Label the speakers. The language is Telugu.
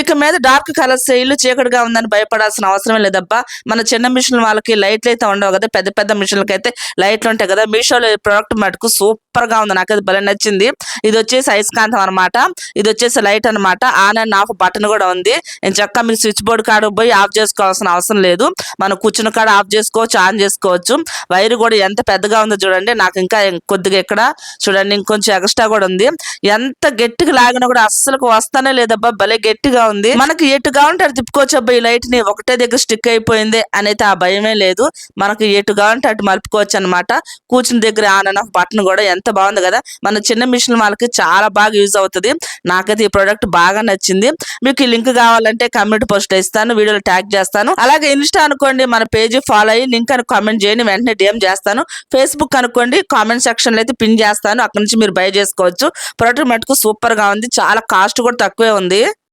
Speaker 1: ఇక మీద డార్క్ కలర్స్ ఇల్లు చీకటిగా ఉందని భయపడాల్సిన అవసరం లేదబ్బా. మన చిన్న మిషన్ వాళ్ళకి లైట్లు అయితే ఉండవు కదా, పెద్ద పెద్ద మిషన్లకి అయితే లైట్లు ఉంటాయి కదా. మీషోలో ఈ ప్రోడక్ట్ మటుకు సూపర్ గా ఉంది, నాకైతే భలే నచ్చింది. ఇది వచ్చేసి అయస్కాంతం అనమాట, ఇది వచ్చేసి లైట్ అనమాట. ఆన్ అండ్ ఆఫ్ బటన్ కూడా ఉంది. నేను చక్కగా మీరు స్విచ్ బోర్డ్ కాడ పోయి ఆఫ్ చేసుకోవాల్సిన అవసరం లేదు, మనం కూర్చున్న కాడ ఆఫ్ చేసుకోవచ్చు, ఆన్ చేసుకోవచ్చు. వైర్ కూడా ఎంత పెద్దగా ఉందో చూడండి. నాకు ఇంకా కొద్దిగా ఇక్కడ చూడండి ఇంకొంచెం ఎక్స్ట్రా కూడా ఉంది. ఎంత గట్టిగా లాగినా కూడా అస్సలు వస్తానే లేదబ్బా, భలే గట్టిగా ఉంది. మనకి ఎటుగా ఉంటే అటు తిప్పుకోవచ్చు అబ్బా. ఈ లైట్ ని ఒకటే దగ్గర స్టిక్ అయిపోయింది అనేది ఆ భయమే లేదు. మనకి ఎటుగా ఉంటే అటు మలుపుకోవచ్చు అనమాట. కూర్చుని దగ్గర ఆన్ అండ్ ఆఫ్ బటన్ కూడా ఎంత బాగుంది కదా. మన చిన్న మిషన్ వాళ్ళకి చాలా బాగా యూజ్ అవుతుంది. నాకైతే ఈ ప్రోడక్ట్ బాగా నచ్చింది. మీకు ఈ లింక్ కావాలంటే కమ్యూనిటీ పోస్ట్ ఇస్తాను, వీడియోలో ట్యాగ్ చేస్తాను. అలాగే ఇన్స్టా అనుకోండి, మన పేజ్ ఫాలో అయ్యి లింక్ అని కామెంట్ చేయండి, వెంటనే డిఎం చేస్తాను. ఫేస్బుక్ అనుకోండి, కామెంట్ సెక్షన్ లో అయితే పిన్ చేస్తాను, అక్కడ నుంచి మీరు బై చేసుకోవచ్చు. ప్రోడక్ట్ మటుకు సూపర్ గా ఉంది, చాలా కాస్ట్ కూడా తక్కువే ఉంది.